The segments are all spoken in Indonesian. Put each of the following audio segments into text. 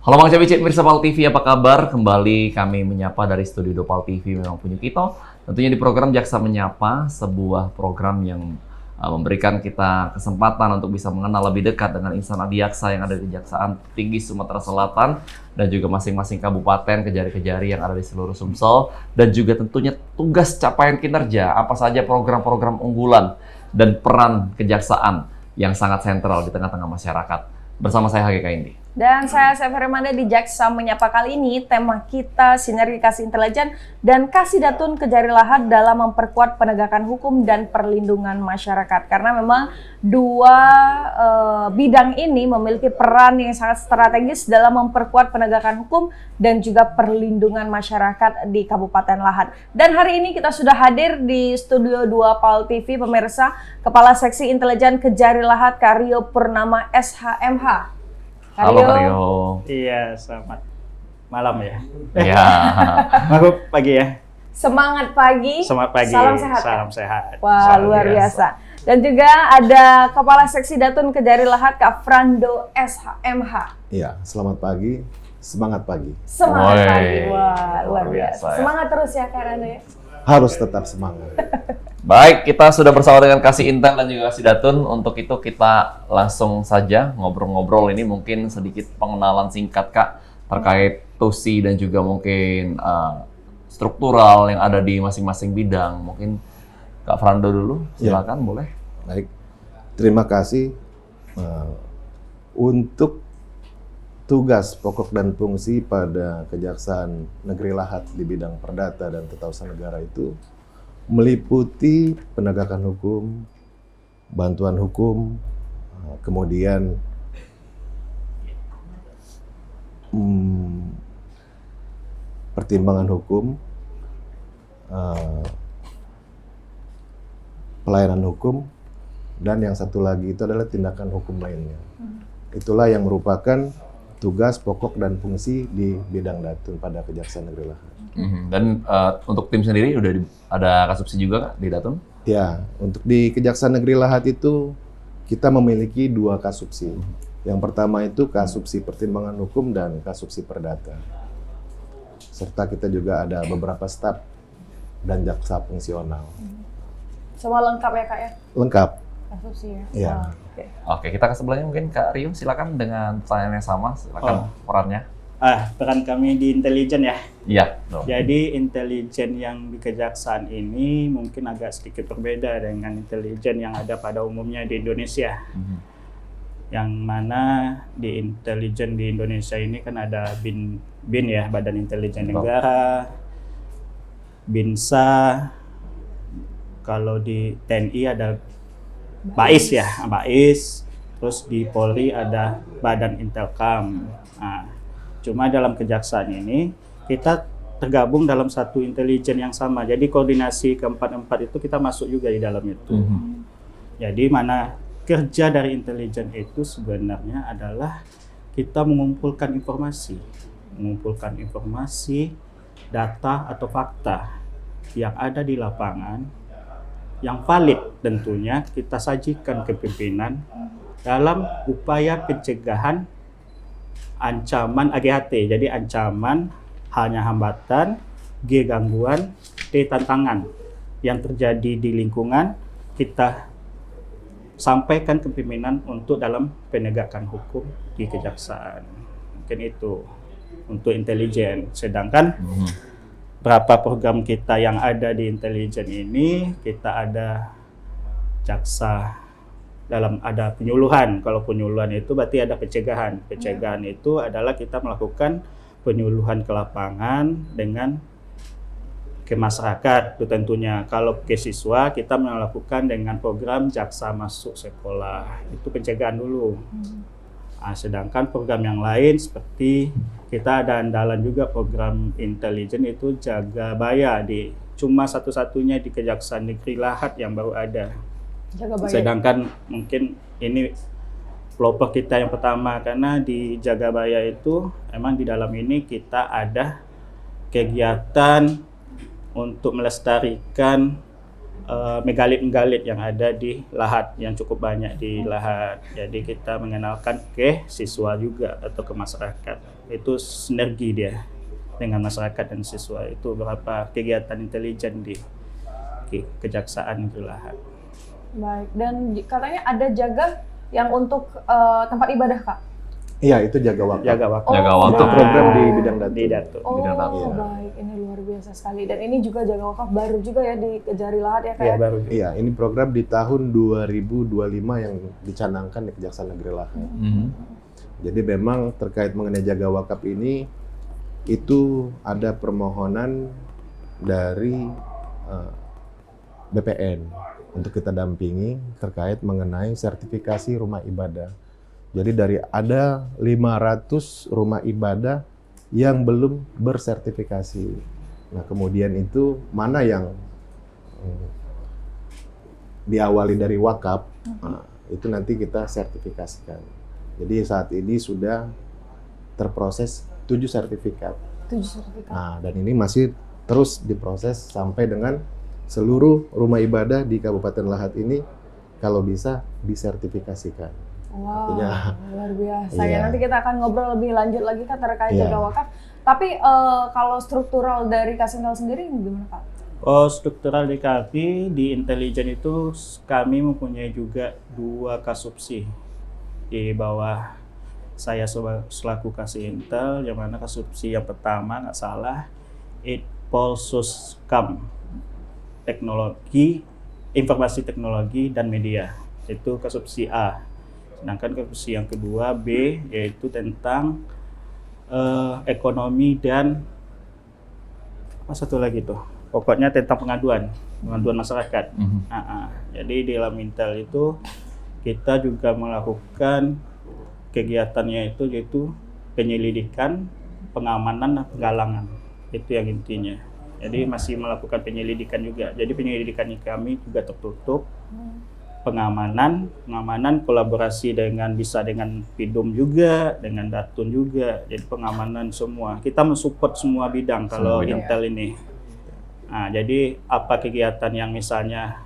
Halo Bang Cabi, pemirsa Pal TV, apa kabar? Kembali kami menyapa dari studio Dopal TV memang punya kita. Tentunya di program Jaksa Menyapa, sebuah program yang memberikan kita kesempatan untuk bisa mengenal lebih dekat dengan insan adiaksa yang ada di Kejaksaan Tinggi Sumatera Selatan dan juga masing-masing kabupaten, kejari-kejari yang ada di seluruh Sumsel, dan juga tentunya tugas capaian kinerja, apa saja program-program unggulan dan peran kejaksaan yang sangat sentral di tengah-tengah masyarakat. Bersama saya Hage Kaindi. Dan saya Sefer Manda di Jaksa Menyapa kali ini, tema kita sinergi kasih intelijen dan kasih datun Kejari Lahat dalam memperkuat penegakan hukum dan perlindungan masyarakat. Karena memang dua bidang ini memiliki peran yang sangat strategis dalam memperkuat penegakan hukum dan juga perlindungan masyarakat di Kabupaten Lahat. Dan hari ini kita sudah hadir di Studio 2 Pal TV, pemirsa, Kepala Seksi Intelijen Kejari Lahat Karyo Purnama SHMH. Halo Karyo. Iya, selamat malam ya. Iya. Maaf pagi ya. Semangat pagi. Semangat pagi. Salam sehat. Salam sehat. Wah, luar biasa. Dan juga ada Kepala Seksi Datun Kejari Lahat Kak Frando SHMH. Iya, selamat pagi. Semangat pagi. Semangat Woy, pagi. Wah, luar biasa. ya. Semangat terus ya Kak Rando ya. Harus tetap semangat. Baik, kita sudah bersama dengan Kasih Intel dan juga Kasih Datun. Untuk itu kita langsung saja ngobrol-ngobrol. Ini mungkin sedikit pengenalan singkat Kak terkait TUSI dan juga mungkin struktural yang ada di masing-masing bidang. Mungkin Kak Frando dulu, silakan boleh. Baik, terima kasih untuk tugas pokok dan fungsi pada Kejaksaan Negeri Lahat di bidang perdata dan tata usaha negara itu meliputi penegakan hukum, bantuan hukum, kemudian pertimbangan hukum, pelayanan hukum, dan yang satu lagi itu adalah tindakan hukum lainnya. Itulah yang merupakan tugas pokok dan fungsi di bidang datun pada Kejaksaan Negeri Lahat. Dan untuk tim sendiri udah ada kasubsi juga Kak di Datun? Ya, untuk di Kejaksaan Negeri Lahat itu kita memiliki 2 kasubsi. Yang pertama itu kasubsi pertimbangan hukum dan kasubsi perdata. Serta kita juga ada beberapa staf dan jaksa fungsional. Semua lengkap ya Kak ya? Lengkap. Kasubsi ya? Iya. Oke, kita ke sebelahnya mungkin Kak Rio, silakan dengan pertanyaan yang sama, silakan perannya. Peran kami di intelijen ya. Iya. No. Jadi intelijen yang di kejaksaan ini mungkin agak sedikit berbeda dengan intelijen yang ada pada umumnya di Indonesia. Yang mana di intelijen di Indonesia ini kan ada BIN ya, Badan Intelijen Negara, BINSA. Kalau di TNI ada BAIS ya, BAIS. Terus di Polri ada Badan Intelkam. Nah, cuma dalam kejaksaan ini kita tergabung dalam satu intelijen yang sama. Jadi koordinasi keempat-empat itu kita masuk juga di dalam itu. Jadi mana kerja dari intelijen itu sebenarnya adalah kita mengumpulkan informasi, data atau fakta yang ada di lapangan, yang valid tentunya kita sajikan ke pimpinan dalam upaya pencegahan ancaman AGHT. Jadi ancaman, hanya hambatan, G gangguan, T tantangan yang terjadi di lingkungan, kita sampaikan ke pimpinan untuk dalam penegakan hukum di kejaksaan. Mungkin itu untuk intelijen. Sedangkan berapa program kita yang ada di intelijen ini, kita ada jaksa dalam ada penyuluhan. Kalau penyuluhan itu berarti ada pencegahan. Pencegahan itu adalah kita melakukan penyuluhan ke lapangan dengan ke masyarakat. Itu tentunya kalau ke siswa kita melakukan dengan program jaksa masuk sekolah. Itu pencegahan dulu. Sedangkan program yang lain seperti kita ada andalan juga program intelijen itu Jaga Baya, di cuma satu-satunya di Kejaksaan Negeri Lahat yang baru ada. Sedangkan mungkin ini pelopor kita yang pertama, karena di Jaga Baya itu emang di dalam ini kita ada kegiatan untuk melestarikan megalit-megalit yang ada di Lahat, yang cukup banyak di Lahat. Jadi kita mengenalkan ke siswa juga atau ke masyarakat. Itu sinergi dia dengan masyarakat dan siswa. Itu beberapa kegiatan intelijen di Kejaksaan Negeri Lahat. Baik, dan katanya ada jaga yang untuk tempat ibadah, Kak? Iya, itu jaga wakaf. Jaga wakaf. Jaga wakaf. Itu program di bidang datu. Di datu. Oh, Bidang datu. baik. Ini luar biasa sekali. Dan ini juga jaga wakaf baru juga ya di Kejari Lahat ya, Kak? Iya, ya? baru. Iya, ini program di tahun 2025 yang dicanangkan di Kejaksaan Negeri Lahat. Jadi memang terkait mengenai jaga wakaf ini, itu ada permohonan dari BPN untuk kita dampingi terkait mengenai sertifikasi rumah ibadah. Jadi dari ada 500 rumah ibadah yang belum bersertifikasi. Nah, kemudian itu mana yang diawali dari wakaf, nah, itu nanti kita sertifikasikan. Jadi saat ini sudah terproses 7 sertifikat. 7 sertifikat. Nah, dan ini masih terus diproses sampai dengan seluruh rumah ibadah di Kabupaten Lahat ini kalau bisa disertifikasikan. Wow, Artinya, luar biasa ya. iya. Nanti kita akan ngobrol lebih lanjut lagi, Kak, terkait Iya. jaga wakaf. Tapi kalau struktural dari Kasintel sendiri gimana, Kak? Oh, struktural di kami di intelijen itu kami mempunyai juga 2 kasubsi di bawah saya selaku Kasintel, yang mana kasubsi yang pertama nggak salah Polsuskam Teknologi, Informasi Teknologi dan Media, itu kasubsi A. Sedangkan kasubsi yang kedua B yaitu tentang ekonomi dan apa satu lagi tuh, pokoknya tentang pengaduan masyarakat. Jadi di dalam Intel itu kita juga melakukan kegiatannya itu yaitu penyelidikan, pengamanan, dan penggalangan. Itu yang intinya. Jadi masih melakukan penyelidikan juga. Jadi penyelidikan kami juga tertutup. Pengamanan kolaborasi dengan Pidum juga, dengan Datun juga. Jadi pengamanan semua. Kita mensupport semua bidang kalau bidang. Intel ini. Nah, jadi apa kegiatan yang misalnya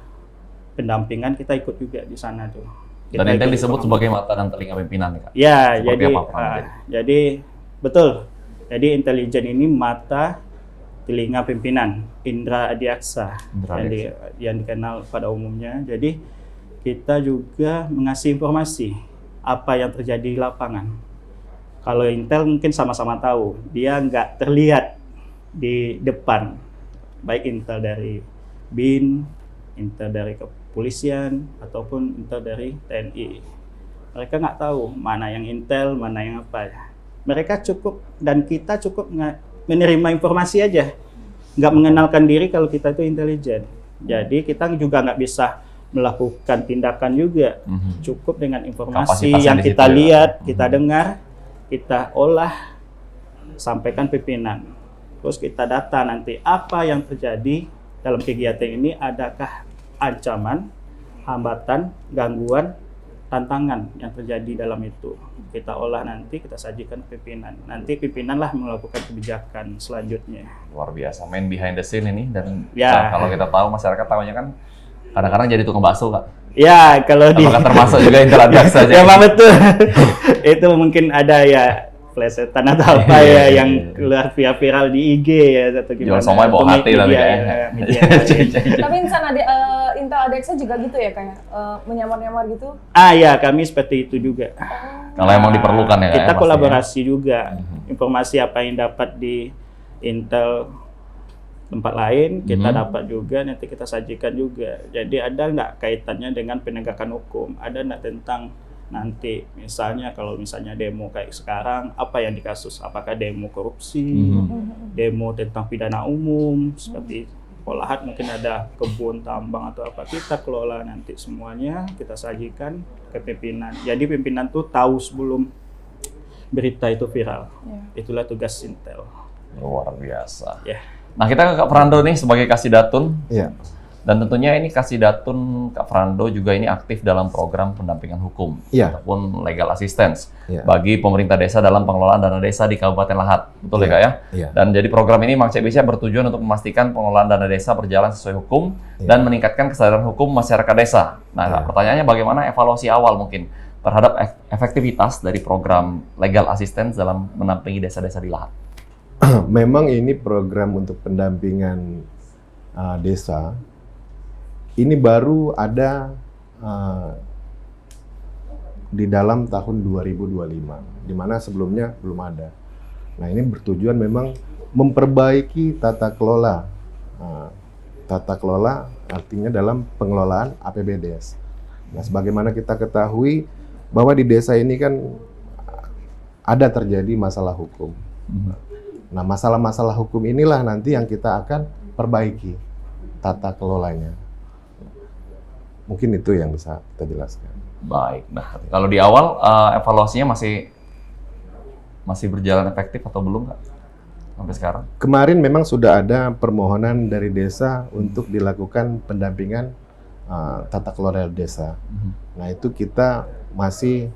pendampingan kita ikut juga di sana tuh. Kita Dan Intel ikut disebut pengamanan. sebagai mata dan telinga pimpinan, Kak. Ya, Seperti jadi apa perannya? jadi betul. Jadi intelijen ini mata telinga pimpinan, Indra Adiaksa, Indra yang dikenal pada umumnya. Jadi kita juga mengasih informasi apa yang terjadi di lapangan. Kalau Intel mungkin sama-sama tahu, dia nggak terlihat di depan, baik Intel dari BIN, Intel dari kepolisian, ataupun Intel dari TNI. Mereka nggak tahu mana yang Intel, mana yang apa. Mereka cukup, dan kita cukup menerima informasi aja, nggak mengenalkan diri kalau kita itu intelijen. Jadi kita juga nggak bisa melakukan tindakan juga, cukup dengan informasi Kapasitasnya yang di kita situ ya. lihat, kita dengar, kita olah, sampaikan pimpinan. Terus kita data nanti apa yang terjadi dalam kegiatan ini, adakah ancaman, hambatan, gangguan, tantangan yang terjadi dalam itu. Kita olah nanti, kita sajikan ke pimpinan. Nanti pimpinanlah melakukan kebijakan selanjutnya. Luar biasa, main behind the scene ini. Dan Ya. kalau kita tahu, masyarakat tahunya kan kadang-kadang jadi tukang bakso, Kak. Ya, kalau di Apakah termasuk juga Intel Adiaksa? ya, Pak, betul. Itu mungkin ada ya plesetan atau apa ya yang keluar viral di IG ya atau gimana. Jual somai bawa hati tapi kayaknya. Tapi Intel Adiaksa juga gitu ya, kayak menyamar-nyamar gitu? Ya, kami seperti itu juga. Kalau emang diperlukan ya, Kak, kita ya, kolaborasi juga. Informasi apa yang dapat di Intel tempat lain, kita dapat juga, nanti kita sajikan juga. Jadi ada nggak kaitannya dengan penegakan hukum? Ada nggak tentang nanti misalnya kalau misalnya demo kayak sekarang, apa yang dikasus? Apakah demo korupsi, demo tentang pidana umum, seperti olahan mungkin ada kebun, tambang atau apa, kita kelola nanti semuanya, kita sajikan ke pimpinan. Jadi pimpinan tuh tahu sebelum berita itu viral. Itulah tugas Intel. Luar biasa. Ya. Nah, kita ke Kak Prando nih sebagai Kasidatun. Iya. Dan tentunya ini Kasidatun Kak Frando juga ini aktif dalam program pendampingan hukum Iya. ataupun legal assistance Iya. bagi pemerintah desa dalam pengelolaan dana desa di Kabupaten Lahat. Betul ya Iya. Kak ya? Iya. Dan jadi program ini Mang CBC bertujuan untuk memastikan pengelolaan dana desa berjalan sesuai hukum dan meningkatkan kesadaran hukum masyarakat desa. Nah, Kak, pertanyaannya bagaimana evaluasi awal mungkin terhadap efektivitas dari program legal assistance dalam mendampingi desa-desa di Lahat? Memang ini program untuk pendampingan desa. Ini baru ada di dalam tahun 2025, di mana sebelumnya belum ada. Nah, ini bertujuan memang memperbaiki tata kelola. Tata kelola artinya dalam pengelolaan APBDes. Nah, sebagaimana kita ketahui bahwa di desa ini kan ada terjadi masalah hukum. Nah, masalah-masalah hukum inilah nanti yang kita akan perbaiki tata kelolanya. Mungkin itu yang bisa kita jelaskan. Baik. Nah, kalau di awal evaluasinya masih berjalan efektif atau belum, Kak? Sampai sekarang? Kemarin memang sudah ada permohonan dari desa untuk dilakukan pendampingan tata kelola desa. Nah, itu kita masih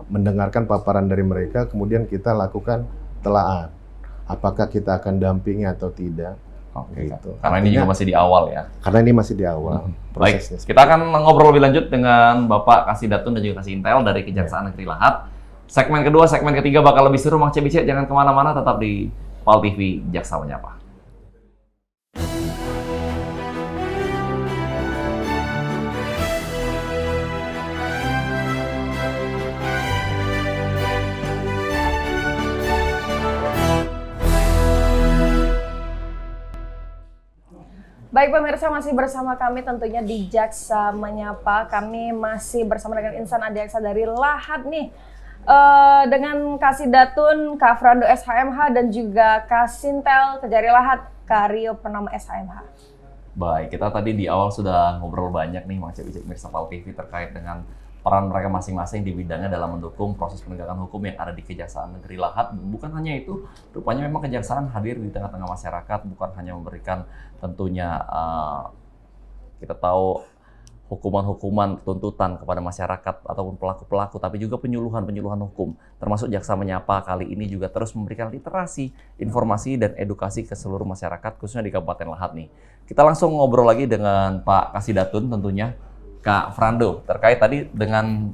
mendengarkan paparan dari mereka, kemudian kita lakukan telaah. Apakah kita akan dampingi atau tidak? Oke, Gitu. karena ini juga masih di awal ya. Karena ini masih di awal Baik, prosesnya. kita akan ngobrol lebih lanjut dengan Bapak Kasidatun dan juga Kasintel dari Kejaksaan Negeri Lahat. Segmen kedua, segmen ketiga bakal lebih seru. Mang CBC jangan kemana-mana, tetap di PAL TV Jaksa Menyapa. Baik pemirsa, masih bersama kami tentunya di Jaksa Menyapa. Kami masih bersama dengan Insan Adiaksa dari Lahat nih. Dengan Kasidatun, Kak Frando SHMH dan juga Kasintel Kejari Lahat, Kak Rio Purnama SHMH. Baik, kita tadi di awal sudah ngobrol banyak nih Mang CBC pemirsa PAL TV terkait dengan peran mereka masing-masing di bidangnya dalam mendukung proses penegakan hukum yang ada di Kejaksaan Negeri Lahat. Bukan hanya itu, rupanya memang Kejaksaan hadir di tengah-tengah masyarakat, bukan hanya memberikan tentunya kita tahu hukuman-hukuman tuntutan kepada masyarakat ataupun pelaku-pelaku, tapi juga penyuluhan hukum. Termasuk Jaksa Menyapa kali ini juga terus memberikan literasi, informasi, dan edukasi ke seluruh masyarakat, khususnya di Kabupaten Lahat nih. Kita langsung ngobrol lagi dengan Pak Kasidatun tentunya, Kak Frando, terkait tadi dengan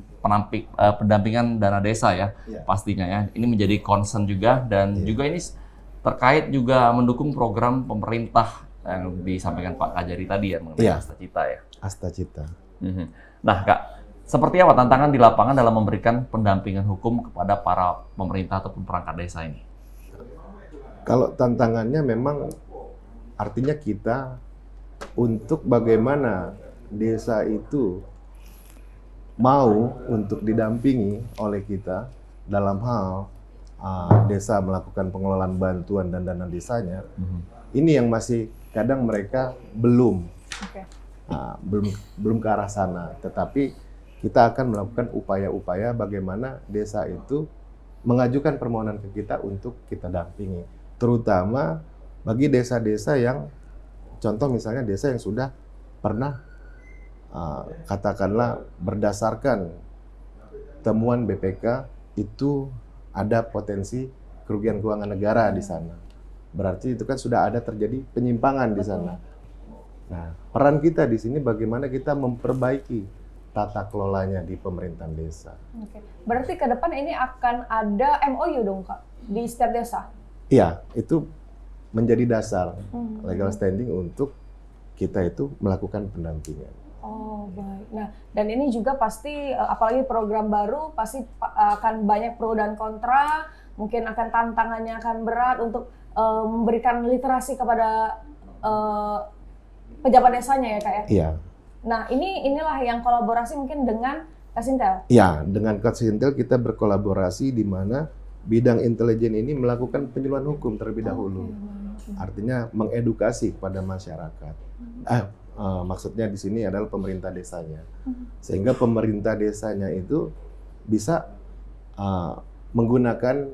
pendampingan dana desa ya, pastinya ya. Ini menjadi concern juga dan juga ini terkait juga mendukung program pemerintah yang disampaikan Pak Kajari tadi ya mengenai Asta Cita ya. Asta Cita. Nah, Kak, seperti apa tantangan di lapangan dalam memberikan pendampingan hukum kepada para pemerintah ataupun perangkat desa ini? Kalau tantangannya memang artinya kita untuk bagaimana desa itu mau untuk didampingi oleh kita dalam hal desa melakukan pengelolaan bantuan dan dana desanya, ini yang masih kadang mereka belum ke arah sana. Tetapi kita akan melakukan upaya-upaya bagaimana desa itu mengajukan permohonan ke kita untuk kita dampingi, terutama bagi desa-desa yang contoh misalnya desa yang sudah pernah katakanlah berdasarkan temuan BPK itu ada potensi kerugian keuangan negara di sana. Berarti itu kan sudah ada terjadi penyimpangan di sana. Nah, peran kita di sini bagaimana kita memperbaiki tata kelolanya di pemerintahan desa. Oke. Berarti ke depan ini akan ada MOU dong Kak di setiap desa? Iya, itu menjadi dasar legal standing untuk kita itu melakukan pendampingan. Oh baik. Nah, dan ini juga pasti apalagi program baru pasti akan banyak pro dan kontra, mungkin akan tantangannya akan berat untuk memberikan literasi kepada pejabat desanya ya Kak ya? Iya. Nah, inilah yang kolaborasi mungkin dengan Kasintel. Iya, dengan Kasintel kita berkolaborasi di mana bidang intelijen ini melakukan penyuluhan hukum terlebih dahulu. Artinya mengedukasi kepada masyarakat. Maksudnya di sini adalah pemerintah desanya. Sehingga pemerintah desanya itu bisa menggunakan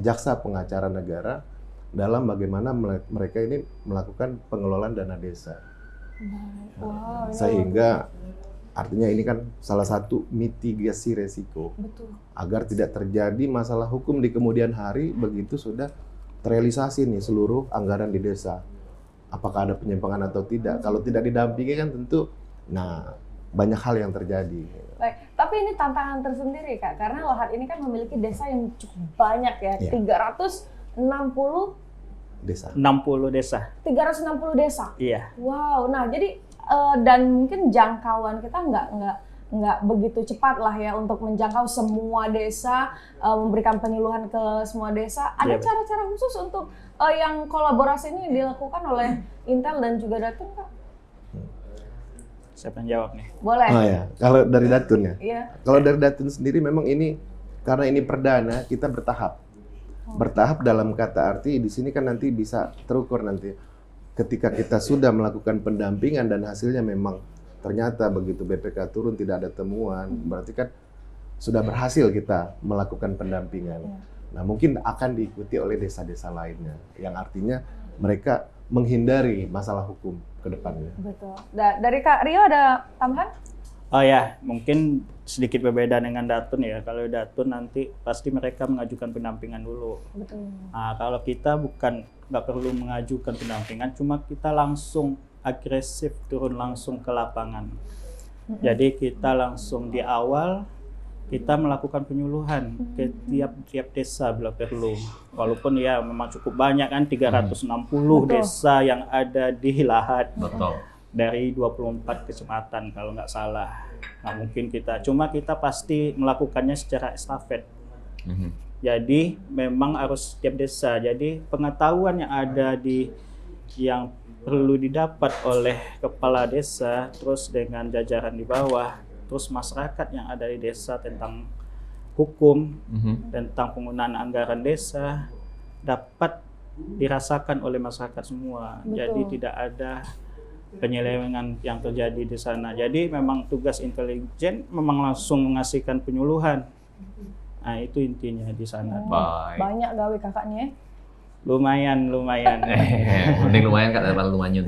jaksa pengacara negara dalam bagaimana mereka ini melakukan pengelolaan dana desa. Wow, ini Sehingga artinya ini kan salah satu mitigasi resiko betul. agar tidak terjadi masalah hukum di kemudian hari begitu sudah terrealisasi nih seluruh anggaran di desa. Apakah ada penyimpangan atau tidak? Kalau tidak didampingi kan tentu, nah banyak hal yang terjadi. Baik, tapi ini tantangan tersendiri Kak, karena Lahat ini kan memiliki desa yang cukup banyak ya, Iya. 360 Desa. 60 desa. 360 desa. Iya. Wow, nah jadi dan mungkin jangkauan kita nggak begitu cepat lah ya untuk menjangkau semua desa, memberikan penyuluhan ke semua desa. Ada Iya, betul. cara-cara khusus untuk yang kolaborasi ini dilakukan oleh Intel dan juga Datun Kak? Siapa yang jawab nih? Boleh? Oh ya, kalau dari Datun ya. Iya. Kalau dari Datun sendiri memang ini karena ini perdana kita bertahap. Bertahap dalam kata arti di sini kan nanti bisa terukur nanti ketika kita sudah melakukan pendampingan dan hasilnya memang ternyata begitu BPK turun tidak ada temuan, berarti kan sudah berhasil kita melakukan pendampingan. Nah, mungkin akan diikuti oleh desa-desa lainnya yang artinya mereka menghindari masalah hukum ke depannya. Betul. Dari Kak Rio ada tambahan? Oh ya, mungkin sedikit berbeda dengan Datun ya. Kalau Datun nanti pasti mereka mengajukan pendampingan dulu. Betul. Nah, kalau kita nggak perlu mengajukan pendampingan, cuma kita langsung agresif turun langsung ke lapangan. Jadi kita langsung di awal kita melakukan penyuluhan ke tiap desa bila perlu. Walaupun ya memang cukup banyak kan 360 Betul. desa yang ada di Lahat. Betul. Dari 24 kecamatan kalau nggak salah. Nah, mungkin cuma kita pasti melakukannya secara estafet. Mhm. Jadi memang harus setiap desa. Jadi pengetahuan yang ada yang perlu didapat oleh kepala desa, terus dengan jajaran di bawah, terus masyarakat yang ada di desa tentang hukum, Mhm. tentang penggunaan anggaran desa dapat dirasakan oleh masyarakat semua. Betul. Jadi tidak ada penyelewengan yang terjadi di sana. Jadi memang tugas intelijen memang langsung mengasihkan penyuluhan. Nah, itu intinya di sana. Baik. Banyak gawe kakaknya ya. Lumayan. Mending lumayan Kak daripada lumayan.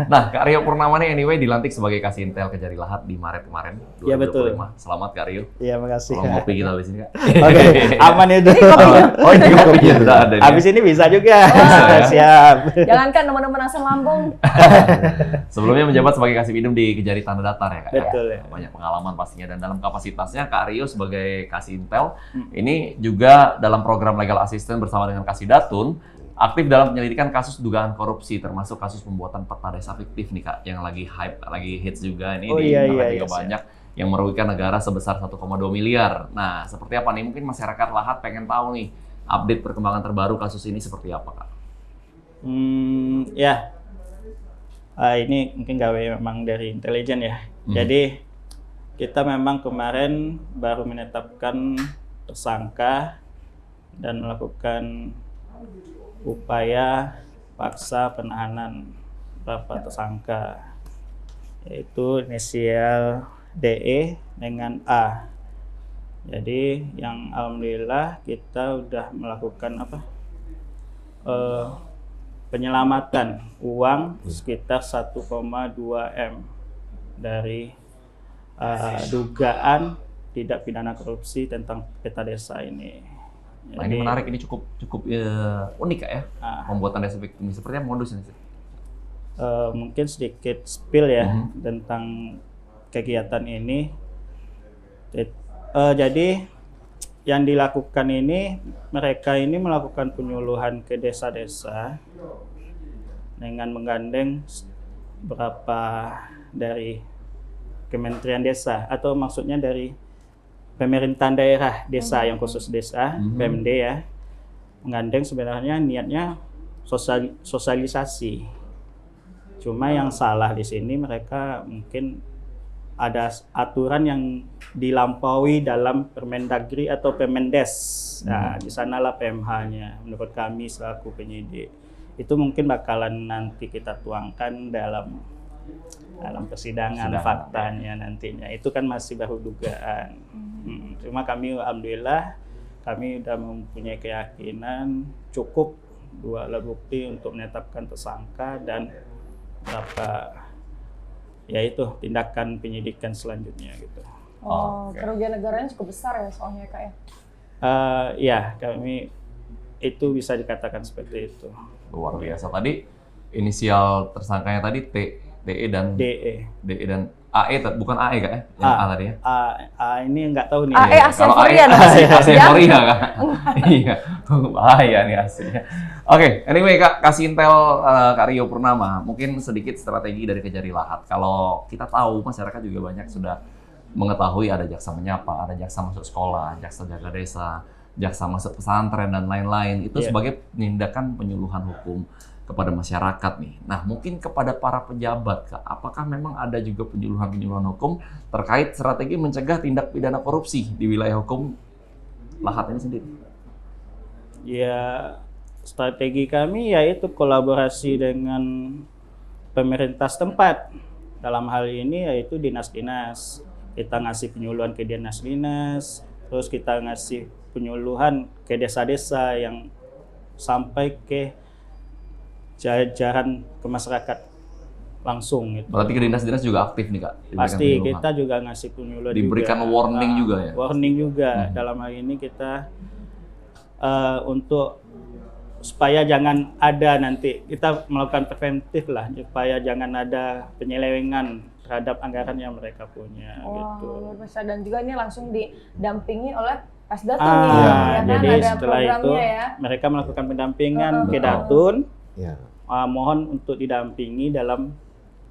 Nah, Kak Rio Purnama nih anyway dilantik sebagai Kasih-Intel Kejari Lahat di Maret kemarin 2025. Iya, betul. Selamat Kak Rio. Iya, makasih. Kalau ngopi kita habis ini Kak. Oke, aman itu. Oh, ini kopinya sudah ada nih. Habis ini bisa juga. Bisa ya? Siap. Jangankan teman-teman asam lambung. Sebelumnya menjabat sebagai Kasibidum di Kejari Tanda Datar ya Kak. Betul ya. Banyak pengalaman pastinya dan dalam kapasitasnya Kak Rio sebagai Kasih-Intel ini juga dalam program Legal Assistant bersama dengan Kasih Datun aktif dalam penyelidikan kasus dugaan korupsi termasuk kasus pembuatan peta desa fiktif nih Kak yang lagi hype, lagi hits juga ini Oh, di iya, internet iya, juga iya, banyak yang merugikan negara sebesar 1,2 miliar. Nah, seperti apa nih? Mungkin masyarakat Lahat pengen tahu nih update perkembangan terbaru kasus ini seperti apa Kak? Ya. Ini mungkin gawe memang dari intelijen ya. Jadi kita memang kemarin baru menetapkan tersangka dan melakukan upaya paksa penahanan beberapa tersangka, yaitu inisial DE dengan A. Jadi yang alhamdulillah kita udah melakukan penyelamatan uang sekitar 1,2 M dari dugaan tidak pidana korupsi tentang peta desa ini. Nah, ini menarik, ini cukup unik Kak ya, pembuatan desa fiktif ini. Seperti apa modusnya? Mungkin sedikit spill ya tentang kegiatan ini. Jadi yang dilakukan ini, mereka ini melakukan penyuluhan ke desa-desa dengan menggandeng beberapa dari Kementerian Desa atau maksudnya dari pemerintahan daerah desa yang khusus desa, PMD ya, menggandeng sebenarnya niatnya sosialisasi. Cuma yang salah di sini mereka mungkin ada aturan yang dilampaui dalam Permendagri atau Permendes. Nah, di sanalah PMH-nya menurut kami selaku penyidik. Itu mungkin bakalan nanti kita tuangkan dalam persidangan faktanya nantinya. Itu kan masih baru dugaan. Cuma kami alhamdulillah kami sudah mempunyai keyakinan cukup dua alat bukti untuk menetapkan tersangka dan beberapa yaitu tindakan penyidikan selanjutnya gitu. Oh, Oke. kerugian negaranya cukup besar ya soalnya Kak ya. Ya, kami itu bisa dikatakan seperti itu. Luar biasa. Tadi inisial tersangkanya tadi TE dan DE. DE dan AE, bukan AE Kak ya? Yang A tadi ya? Ini nggak tahu nih. AE Asia Kalau Korea dong. Asia Ya? Korea Kak. Iya, bahaya nih aslinya. Oke, anyway Kak, kasih intel Kak Rio Purnama, mungkin sedikit strategi dari Kejari Lahat. Kalau kita tahu masyarakat juga banyak sudah mengetahui ada jaksa menyapa, ada jaksa masuk sekolah, jaksa jaga desa, jaksa masuk pesantren dan lain-lain. Itu Iya. sebagai tindakan penyuluhan hukum kepada masyarakat nih. Nah, mungkin kepada para pejabat, Kak, apakah memang ada juga penyuluhan-penyuluhan hukum terkait strategi mencegah tindak pidana korupsi di wilayah hukum Lahat ini sendiri? Ya, strategi kami yaitu kolaborasi dengan pemerintah setempat. Dalam hal ini yaitu dinas-dinas. Kita ngasih penyuluhan ke dinas-dinas, terus kita ngasih penyuluhan ke desa-desa yang sampai ke jajaran ke masyarakat langsung gitu. Berarti ke dinas-dinas juga aktif nih Kak? Diberikan Pasti penyuluhan. kita juga ngasih penyuluhan Diberikan juga. warning juga ya? Warning juga. Dalam hal ini kita untuk supaya jangan ada nanti, kita melakukan preventif lah, supaya jangan ada penyelewengan terhadap anggaran yang mereka punya gitu. Luar biasa. Dan juga ini langsung didampingi oleh Kasdatun nih, Ah, ya kan? jadi Ada setelah itu programnya ya. mereka melakukan pendampingan ke Betul. Datun. Ya. Mohon untuk didampingi dalam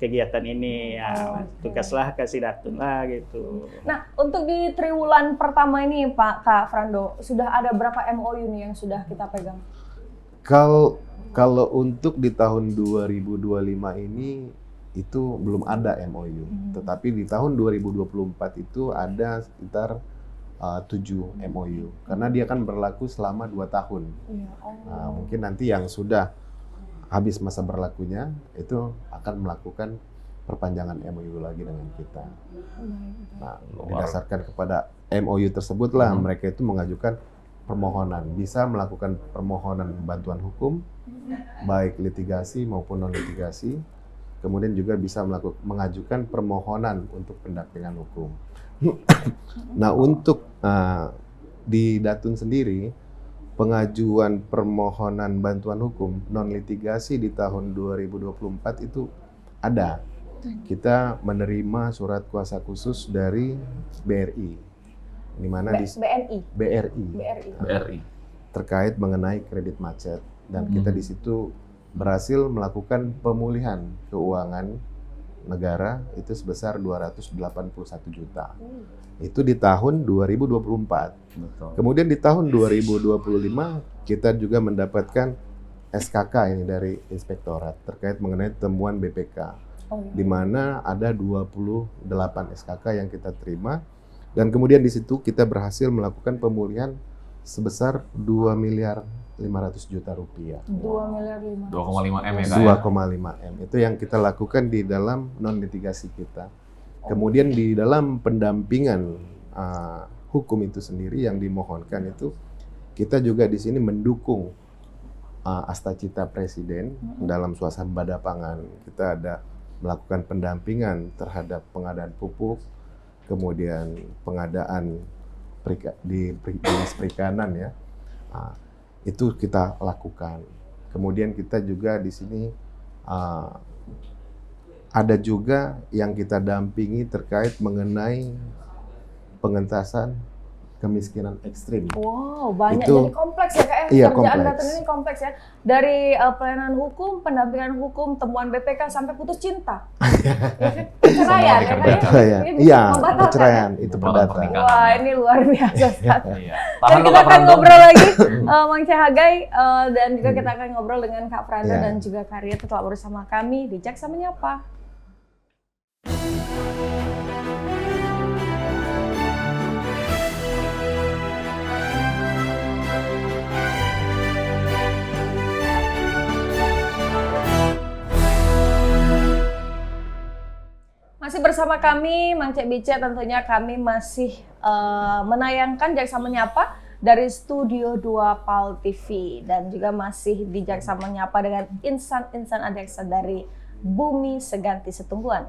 kegiatan ini ya, Oke. tugaslah kasih Datun lah gitu. Nah, untuk di triwulan pertama ini Pak Kak Frando, sudah ada berapa MOU nih yang sudah kita pegang? Kalau untuk di tahun 2025 ini itu belum ada MOU, tetapi di tahun 2024 itu ada sekitar 7 MOU karena dia kan berlaku selama 2 tahun. Iya. Nah, mungkin nanti yang sudah habis masa berlakunya itu akan melakukan perpanjangan MOU lagi dengan kita. Nah, didasarkan kepada MOU tersebutlah mereka itu mengajukan permohonan, bisa melakukan permohonan bantuan hukum, baik litigasi maupun non litigasi. Kemudian juga bisa mengajukan permohonan untuk pendampingan hukum. Nah, untuk di Datun sendiri, pengajuan permohonan bantuan hukum non litigasi di tahun 2024 itu ada. Kita menerima surat kuasa khusus dari BRI, di mana di BNI. BRI BRI. terkait mengenai kredit macet, dan kita di situ berhasil melakukan pemulihan keuangan negara itu sebesar 281 juta. Itu di tahun 2024. Betul. Kemudian di tahun 2025 kita juga mendapatkan SKK ini dari inspektorat terkait mengenai temuan BPK. Di mana ada 28 SKK yang kita terima, dan kemudian di situ kita berhasil melakukan pemulihan sebesar 2 miliar 500 juta rupiah. 2 miliar 500. 2,5 M ya Kak ya? 2,5 M. Itu yang kita lakukan di dalam non litigasi kita. Kemudian di dalam pendampingan hukum itu sendiri yang dimohonkan itu, kita juga di sini mendukung Astacita Presiden dalam suasana badapangan. Kita ada melakukan pendampingan terhadap pengadaan pupuk, kemudian pengadaan di dinas perikanan ya. Itu kita lakukan. Kemudian kita juga di sini ada juga yang kita dampingi terkait mengenai pengentasan kemiskinan ekstrim. Wow, banyak. Itu- Jadi kompleks ya Kak ya? Iya, Kerjaan kompleks. Datun ini kompleks ya. Dari pelayanan hukum, pendampingan hukum, temuan BPK, sampai putus cinta. Ya kan? Perceraian ya Kak ya? Perceraian. Ini bisa Iya, membatalkan. perceraian itu Membatalkan perdata. pernikahan. Wah, ini luar biasa sekali. Iya. Dan Tahan dulu kita Kak akan Frando. ngobrol lagi, Mang Cahagai, dan juga kita akan ngobrol dengan Kak Frando Iya. dan juga Kak Ria tetap bersama kami di Jaksa Menyapa. Masih bersama kami, Mang Cek Bice, tentunya kami masih menayangkan Jaksa Menyapa dari Studio 2 PAL TV, dan juga masih di Jaksa Menyapa dengan insan-insan adeksa dari Bumi Seganti Setumbuhan.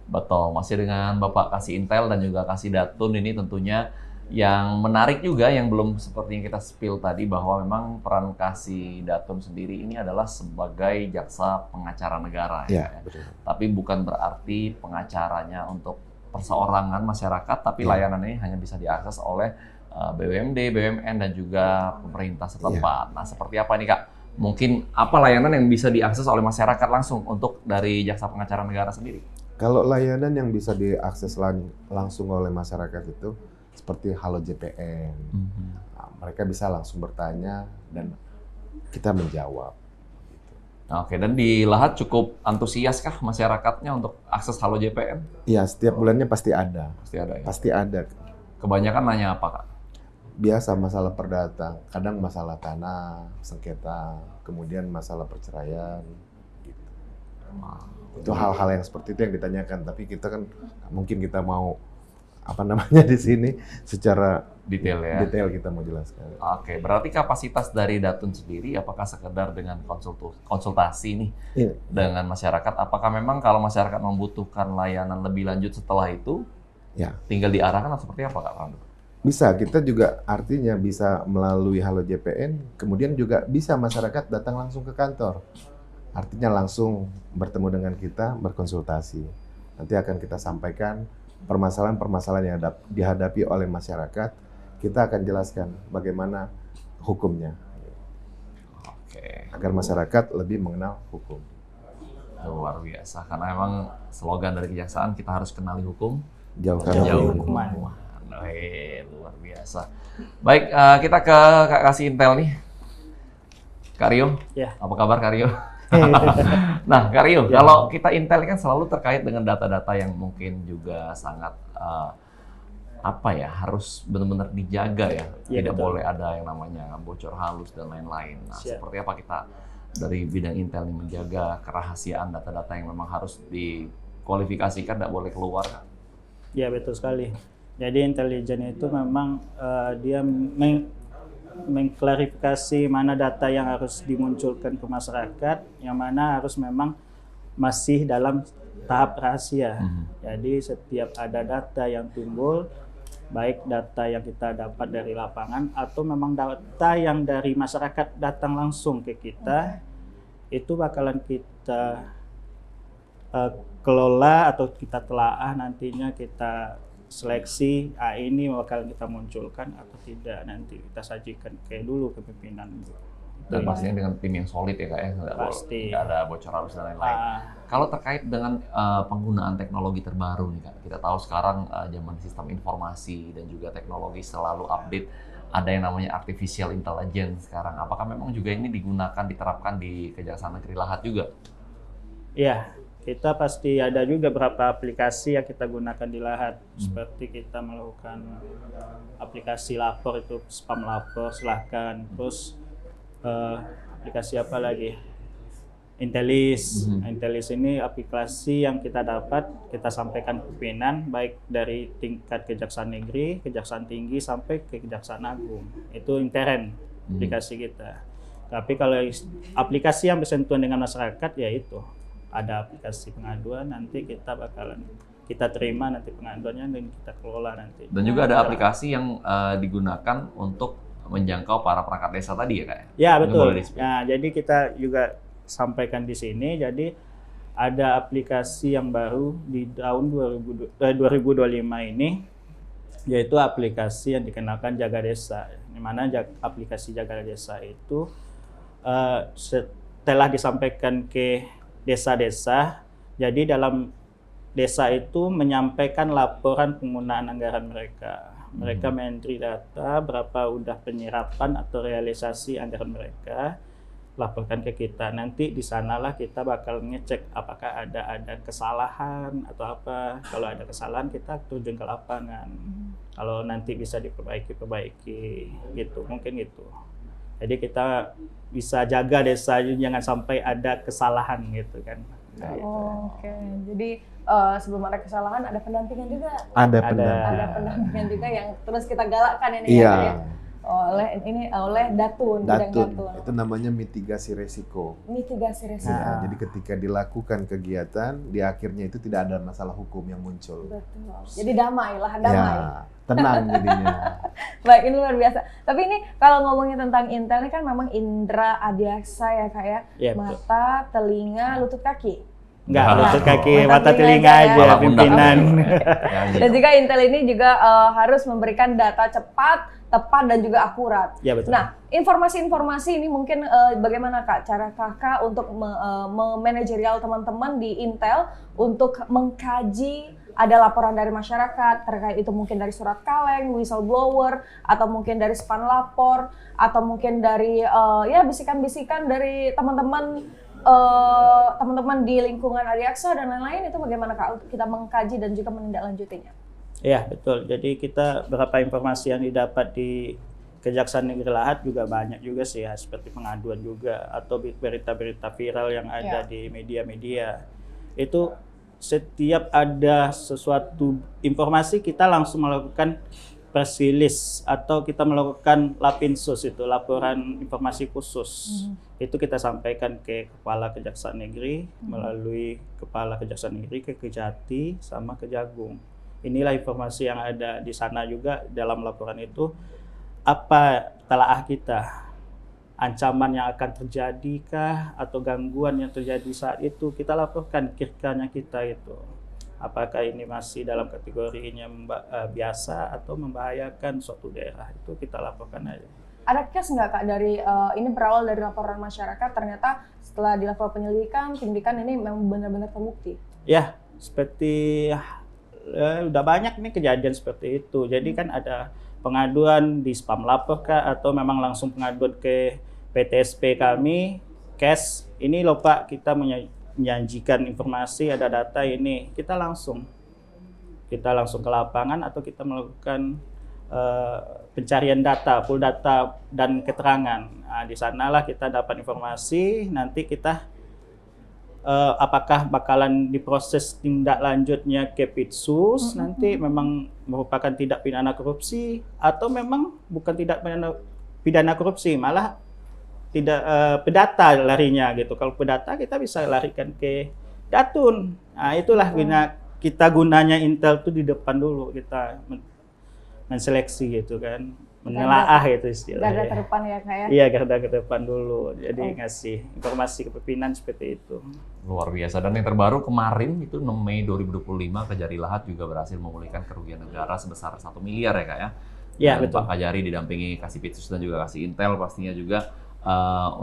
Betul, masih dengan Bapak Kasih Intel dan juga Kasih Datun ini tentunya yang menarik juga yang belum seperti yang kita spill tadi bahwa memang peran Kasih Datun sendiri ini adalah sebagai jaksa pengacara negara Ya, ya. betul. Tapi bukan berarti pengacaranya untuk perseorangan masyarakat, tapi Ya. layanan ini hanya bisa diakses oleh BUMD, BUMN dan juga pemerintah setempat. Nah, seperti apa nih Kak? Mungkin apa layanan yang bisa diakses oleh masyarakat langsung untuk dari jaksa pengacara negara sendiri? Kalau layanan yang bisa diakses langsung oleh masyarakat itu seperti Halo JPN. Nah, mereka bisa langsung bertanya dan kita menjawab. Oke, dan di Lahat cukup antusias kah masyarakatnya untuk akses Halo JPN? Iya, setiap bulannya pasti ada. Pasti ada ya. Pasti ada. Kebanyakan nanya apa Kak? Biasa masalah perdata, kadang masalah tanah, sengketa, kemudian masalah perceraian. Gitu. Itu hal-hal yang seperti itu yang ditanyakan, tapi kita kan mungkin kita mau di sini secara Detail ya. detail kita mau jelaskan. Oke, berarti kapasitas dari Datun sendiri apakah sekedar dengan konsultasi nih Iya. dengan masyarakat? Apakah memang kalau masyarakat membutuhkan layanan lebih lanjut setelah itu, Ya. tinggal diarahkan atau seperti apa Kak Pandu? Bisa, kita juga artinya bisa melalui Halo JPN, kemudian juga bisa masyarakat datang langsung ke kantor. Artinya langsung bertemu dengan kita, berkonsultasi. Nanti akan kita sampaikan permasalahan-permasalahan yang dihadapi oleh masyarakat, kita akan jelaskan bagaimana hukumnya, Oke, agar masyarakat lebih mengenal hukum. luar biasa. Karena memang slogan dari kejaksaan kita harus kenali hukum, Jauhkan jauh hukuman. hukuman. Luar biasa. Baik, kita ke Kak Kasih Intel nih. Kak Rio, Ya. apa kabar Kak Rio? Nah, Kak Rio, kalau kita Intel kan selalu terkait dengan data-data yang mungkin juga sangat harus benar-benar dijaga ya. Iya, Tidak betul. boleh ada yang namanya bocor halus dan lain-lain. Nah, Siap. seperti apa kita dari bidang Intel ini menjaga kerahasiaan data-data yang memang harus dikualifikasikan, tidak boleh keluar? Ya, betul sekali. Jadi intelijen itu memang dia mengklarifikasi mana data yang harus dimunculkan ke masyarakat, yang mana harus memang masih dalam tahap rahasia. Jadi setiap ada data yang timbul, baik data yang kita dapat dari lapangan atau memang data yang dari masyarakat datang langsung ke kita, itu bakalan kita kelola atau kita telaah, nantinya kita seleksi, ini bakal kita munculkan atau tidak, nanti kita sajikan kayak dulu ke pimpinan. Dan pastinya dengan tim yang solid ya Kak ya, Pasti. nggak ada bocor halus dan lain-lain. Kalau terkait dengan penggunaan teknologi terbaru nih Kak, kita tahu sekarang zaman sistem informasi dan juga teknologi selalu update, ada yang namanya artificial intelligence sekarang. Apakah memang juga ini digunakan, diterapkan di Kejaksaan Negeri Lahat juga? Iya, kita pasti ada juga beberapa aplikasi yang kita gunakan di Lahat. Seperti kita melakukan aplikasi lapor, itu spam lapor, silahkan. Terus aplikasi apa lagi? Intelis. Intelis ini aplikasi yang kita dapat, kita sampaikan ke pimpinan, baik dari tingkat Kejaksaan Negeri, Kejaksaan Tinggi, sampai ke Kejaksaan Agung. Itu intern aplikasi kita. Tapi kalau aplikasi yang bersentuhan dengan masyarakat, ya itu. Ada aplikasi pengaduan, nanti kita bakalan kita terima nanti pengaduannya dan kita kelola nanti. Dan juga ada aplikasi yang digunakan untuk menjangkau para perangkat desa tadi ya Kak? Ya, Ini betul. boleh di-spill. Ya, jadi kita juga sampaikan di sini. Jadi ada aplikasi yang baru di tahun 2025 ini, yaitu aplikasi yang dikenalkan Jaga Desa. Di mana aplikasi Jaga Desa itu setelah disampaikan ke desa-desa, jadi dalam desa itu menyampaikan laporan penggunaan anggaran mereka. Mereka menteri data berapa udah penyerapan atau realisasi anggaran mereka, laporkan ke kita. Nanti di sanalah kita bakal ngecek apakah ada kesalahan atau apa. Kalau ada kesalahan kita terjun ke lapangan. Kalau nanti bisa diperbaiki gitu, mungkin gitu. Jadi kita bisa jaga desa jangan sampai ada kesalahan gitu kan. Nah, Oke, jadi sebelum ada kesalahan ada pendampingan juga. Ada Ada. pendamping. Ada pendampingan juga yang terus kita galakkan ini Iya. ya. oleh Datun, bidang Datun. Datun. Itu namanya mitigasi resiko. Mitigasi resiko. Nah, jadi ketika dilakukan kegiatan, di akhirnya itu tidak ada masalah hukum yang muncul. Betul. Jadi damai lah, damai. Ya, tenang jadinya. Baik, ini luar biasa. Tapi ini kalau ngomongin tentang intel ini kan memang indera adiaksa ya Kak ya. Iya, betul. Mata, telinga, lutut kaki. Enggak, Nah, lutut kaki, mata mata telinga telinga aja aja, ya. pimpinan. Dan juga intel ini juga harus memberikan data cepat, tepat dan juga akurat. Ya, betul. Nah, informasi-informasi ini mungkin bagaimana Kak cara Kakak untuk memanajerial teman-teman di Intel untuk mengkaji ada laporan dari masyarakat terkait itu mungkin dari surat kaleng, whistleblower, atau mungkin dari span lapor, atau mungkin dari ya bisikan-bisikan dari teman-teman di lingkungan Adiaksa dan lain-lain, itu bagaimana Kak untuk kita mengkaji dan juga menindaklanjutinya? Ya, betul. Jadi kita beberapa informasi yang didapat di Kejaksaan Negeri Lahat juga banyak juga sih ya, seperti pengaduan juga atau berita-berita viral yang ada di media-media. Itu setiap ada sesuatu informasi kita langsung melakukan press release atau kita melakukan lapinsus, itu laporan informasi khusus. Itu kita sampaikan ke Kepala Kejaksaan Negeri melalui Kepala Kejaksaan Negeri ke Kejati sama Kejagung. Inilah informasi yang ada di sana juga dalam laporan itu. Apa telaah kita, ancaman yang akan terjadi kah atau gangguan yang terjadi saat itu, kita laporkan kiranya kita itu. Apakah ini masih dalam kategorinya biasa atau membahayakan suatu daerah, itu kita laporkan aja. Ada case nggak Kak dari ini berawal dari laporan masyarakat, ternyata setelah dilakukan penyelidikan, penyidikan ini memang benar-benar terbukti? Ya, seperti udah banyak nih kejadian seperti itu. Jadi kan ada pengaduan di spam lapor kah atau memang langsung pengaduan ke PTSP kami, cash, ini loh Pak, kita menyajikan informasi, ada data ini, kita langsung ke lapangan atau kita melakukan pencarian data, full data dan keterangan. Nah, di sanalah kita dapat informasi, nanti kita apakah bakalan diproses tindak lanjutnya ke Pitsus, nanti memang merupakan tindak pidana korupsi atau memang bukan tindak pidana korupsi, malah tidak perdata larinya gitu. Kalau perdata kita bisa larikan ke Datun. Nah, itulah gunanya Intel itu di depan dulu, kita menseleksi gitu kan, menelaah itu istilahnya. Garda terdepan ya Kak ya? Iya, garda terdepan dulu. Jadi ngasih informasi ke pimpinan seperti itu. Luar biasa. Dan yang terbaru kemarin itu 6 Mei 2025 Kejari Lahat juga berhasil memulihkan kerugian negara sebesar 1 miliar ya Kak ya? Iya, Dan betul. Pak Kajari didampingi Kasih Pitsus dan juga Kasih Intel pastinya juga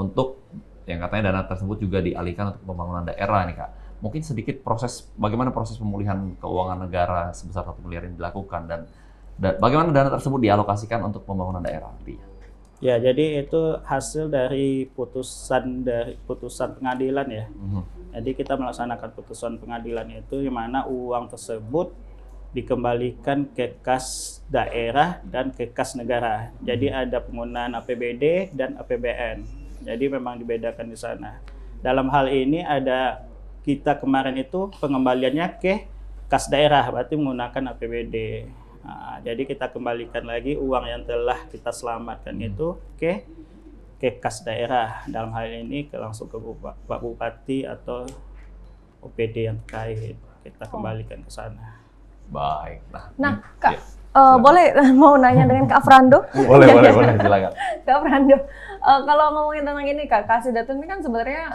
untuk yang katanya dana tersebut juga dialihkan untuk pembangunan daerah nih Kak. Mungkin sedikit bagaimana proses pemulihan keuangan negara sebesar 1 miliar yang dilakukan dan bagaimana dana tersebut dialokasikan untuk pembangunan daerah nantinya? Ya, jadi itu hasil dari putusan pengadilan ya. Jadi kita melaksanakan putusan pengadilan itu di mana uang tersebut dikembalikan ke kas daerah dan ke kas negara. Jadi ada penggunaan APBD dan APBN. Jadi memang dibedakan di sana. Dalam hal ini ada kita kemarin itu pengembaliannya ke kas daerah, berarti menggunakan APBD. Nah, jadi kita kembalikan lagi uang yang telah kita selamatkan itu ke kas daerah. Dalam hal ini langsung ke Pak Bupati atau OPD yang terkait. Kita kembalikan ke sana. Baik. Nah Kak, silakan. boleh mau nanya dengan Kak Frando? Boleh, silakan. Kak Frando, kalau ngomongin tentang ini Kak, Kasih Datun ini kan sebenarnya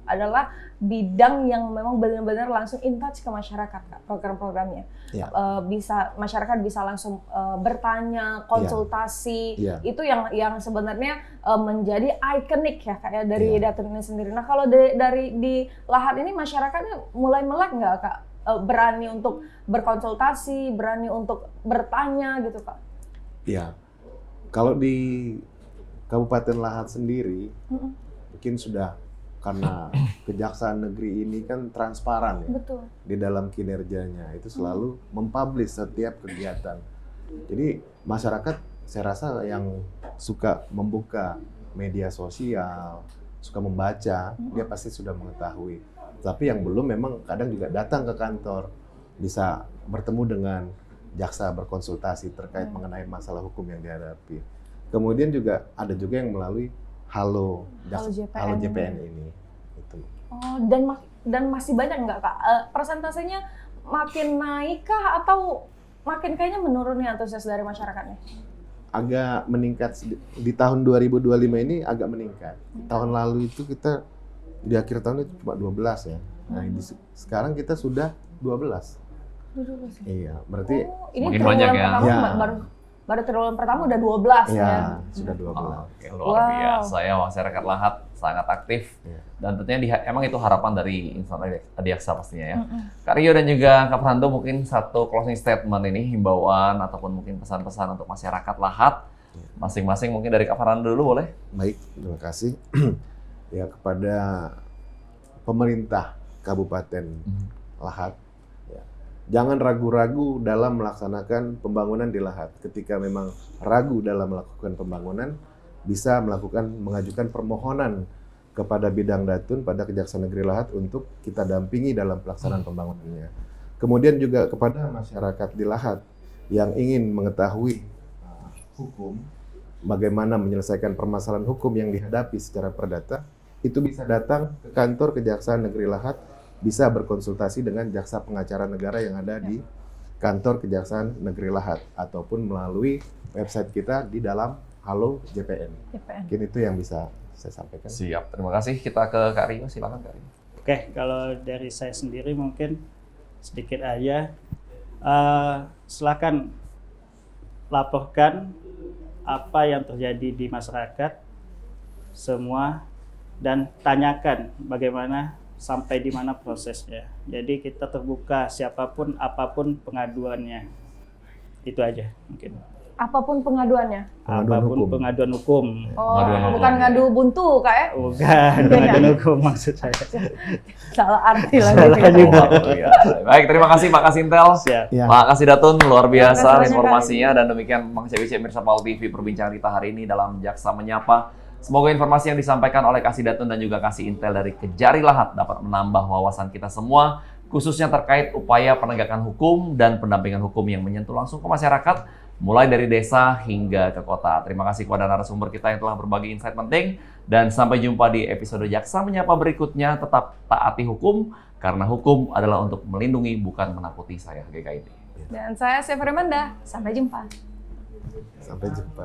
adalah bidang yang memang benar-benar langsung in touch ke masyarakat Kak, program-programnya. Ya. Masyarakat bisa langsung bertanya, konsultasi. Ya. Itu yang sebenarnya menjadi ikonik ya Kak ya dari Ya. Datun ini sendiri. Nah, kalau dari di Lahat ini masyarakatnya mulai melek nggak Kak? Berani untuk berkonsultasi, berani untuk bertanya gitu Kak? Ya, kalau di Kabupaten Lahat sendiri, mungkin sudah karena Kejaksaan Negeri ini kan transparan ya. Betul. Di dalam kinerjanya itu selalu mempublish setiap kegiatan. Jadi masyarakat saya rasa yang suka membuka media sosial, suka membaca, dia pasti sudah mengetahui. Tapi yang belum memang kadang juga datang ke kantor, bisa bertemu dengan jaksa berkonsultasi terkait mengenai masalah hukum yang dihadapi. Kemudian juga ada juga yang melalui Halo Halo JPN. JPN ini. Itu. Oh, dan masih banyak nggak Kak? Persentasenya makin naik kah atau makin kayaknya menurun nih antusias dari masyarakatnya? Agak meningkat di tahun 2025 ini agak meningkat. Tahun lalu itu kita di akhir tahun itu cuma 12 ya. Nah, sekarang kita sudah 12. Iya, berarti Ini Makin triwulan banyak ya. pertama Ya. baru triwulan pertama udah 12 ya. ya sudah 12. Oke, luar Wow. biasa ya, masyarakat Lahat sangat aktif. Iya. Dan tentunya emang itu harapan dari insan Adiaksa pastinya ya. Kak Rio dan juga Kak Fernando, mungkin satu closing statement ini, himbauan ataupun mungkin pesan-pesan untuk masyarakat Lahat. Masing-masing mungkin dari Kak Fernando dulu boleh? Baik, terima kasih. Ya, kepada pemerintah Kabupaten Lahat, ya, jangan ragu-ragu dalam melaksanakan pembangunan di Lahat. Ketika memang ragu dalam melakukan pembangunan, bisa mengajukan permohonan kepada Bidang Datun pada Kejaksaan Negeri Lahat untuk kita dampingi dalam pelaksanaan pembangunannya. Kemudian juga kepada masyarakat di Lahat yang ingin mengetahui hukum, bagaimana menyelesaikan permasalahan hukum yang dihadapi secara perdata, itu bisa datang ke kantor Kejaksaan Negeri Lahat, bisa berkonsultasi dengan jaksa pengacara negara yang ada di kantor Kejaksaan Negeri Lahat, ataupun melalui website kita di dalam Halo JPN. Mungkin itu yang bisa saya sampaikan. Siap, terima kasih. Kita ke Kak Rio, silakan Kak Rio. Oke, kalau dari saya sendiri mungkin sedikit aja. Silakan laporkan apa yang terjadi di masyarakat semua dan tanyakan bagaimana sampai di mana prosesnya. Jadi kita terbuka siapapun apapun pengaduannya. Itu aja mungkin. Apapun pengaduannya. Pengaduan hukum. Oh, Pengaduan hukum. bukan ngadu buntu Kak ya? Bukan pengaduan hukum maksud saya. Salah arti lagi. Salah juga. Luar biasa. Baik, terima kasih Pak Kasintel. Siap. Ya. Pak Kasidatun, luar Terima kasih biasa banyak, informasinya. Dan demikian Bang Cewice Mirsa Paul TV perbincangan kita hari ini dalam Jaksa Menyapa. Semoga informasi yang disampaikan oleh Kasidatun dan juga Kasih Intel dari Kejari Lahat dapat menambah wawasan kita semua, khususnya terkait upaya penegakan hukum dan pendampingan hukum yang menyentuh langsung ke masyarakat, mulai dari desa hingga ke kota. Terima kasih kepada narasumber kita yang telah berbagi insight penting, dan sampai jumpa di episode Jaksa Menyapa berikutnya. Tetap taati hukum, karena hukum adalah untuk melindungi, bukan menakuti. Saya GKID. Dan saya Seva Remanda. Sampai jumpa. Sampai jumpa.